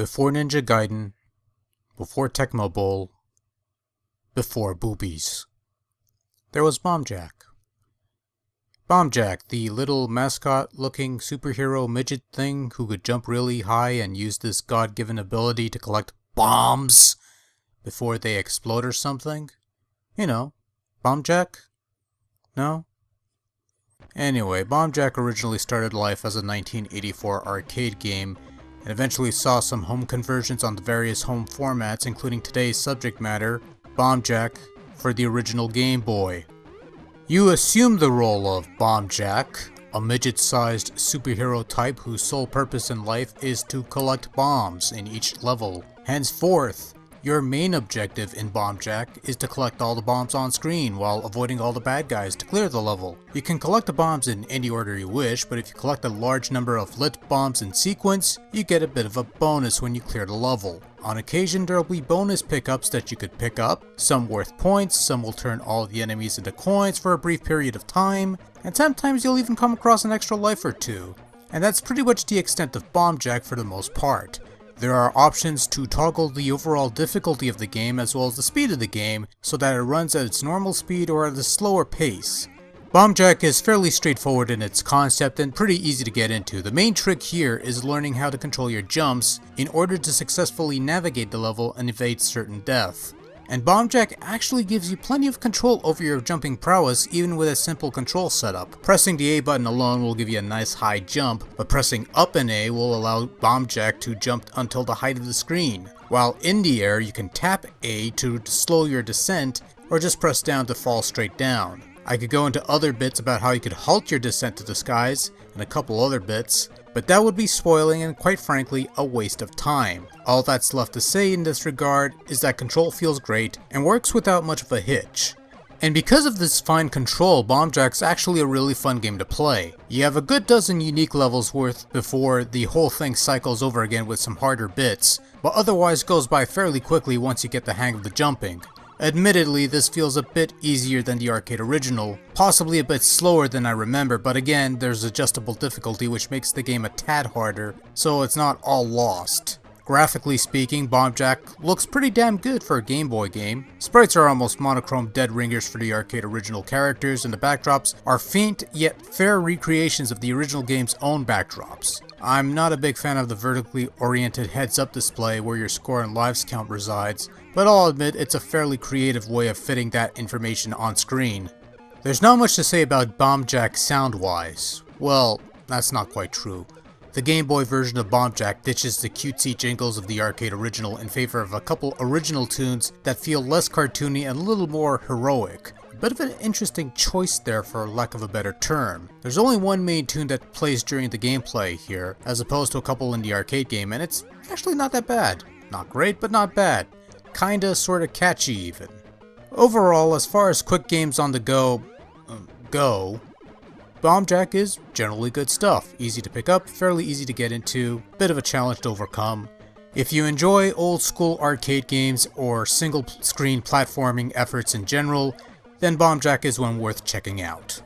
Before Ninja Gaiden, before Tecmo Bowl, before boobies. There was Bombjack. Bombjack, the little mascot-looking superhero midget thing who could jump really high and use this god-given ability to collect bombs before they explode or something. You know, Bombjack? No? Anyway, Bombjack originally started life as a 1984 arcade game and eventually saw some home conversions on the various home formats, including today's subject matter, Bombjack for the original Game Boy. You assume the role of Bombjack, a midget-sized superhero type whose sole purpose in life is to collect bombs in each level. Henceforth, your main objective in Bombjack is to collect all the bombs on screen while avoiding all the bad guys to clear the level. You can collect the bombs in any order you wish, but if you collect a large number of lit bombs in sequence, you get a bit of a bonus when you clear the level. On occasion, there will be bonus pickups that you could pick up, some worth points, some will turn all the enemies into coins for a brief period of time, and sometimes you'll even come across an extra life or two. And that's pretty much the extent of Bombjack for the most part. There are options to toggle the overall difficulty of the game as well as the speed of the game so that it runs at its normal speed or at a slower pace. Bombjack is fairly straightforward in its concept and pretty easy to get into. The main trick here is learning how to control your jumps in order to successfully navigate the level and evade certain death. And Bombjack actually gives you plenty of control over your jumping prowess even with a simple control setup. Pressing the A button alone will give you a nice high jump, but pressing up and A will allow Bombjack to jump until the height of the screen. While in the air, you can tap A to slow your descent, or just press down to fall straight down. I could go into other bits about how you could halt your descent to the skies, and a couple other bits, but that would be spoiling and quite frankly a waste of time. All that's left to say in this regard is that control feels great and works without much of a hitch. And because of this fine control, Bombjack's actually a really fun game to play. You have a good dozen unique levels worth before the whole thing cycles over again with some harder bits, but otherwise goes by fairly quickly once you get the hang of the jumping. Admittedly, this feels a bit easier than the arcade original, possibly a bit slower than I remember, but again, there's adjustable difficulty which makes the game a tad harder, so it's not all lost. Graphically speaking, Bombjack looks pretty damn good for a Game Boy game. Sprites are almost monochrome dead ringers for the arcade original characters, and the backdrops are faint yet fair recreations of the original game's own backdrops. I'm not a big fan of the vertically oriented heads-up display where your score and lives count resides, but I'll admit it's a fairly creative way of fitting that information on screen. There's not much to say about Bombjack sound-wise. Well, that's not quite true. The Game Boy version of Bombjack ditches the cutesy jingles of the arcade original in favor of a couple original tunes that feel less cartoony and a little more heroic. A bit of an interesting choice there for lack of a better term. There's only one main tune that plays during the gameplay here, as opposed to a couple in the arcade game, and it's actually not that bad. Not great, but not bad. Kinda sorta catchy even. Overall, as far as quick games on the go, Bombjack is generally good stuff. Easy to pick up, fairly easy to get into, bit of a challenge to overcome. If you enjoy old school arcade games or single screen platforming efforts in general, then Bombjack is one worth checking out.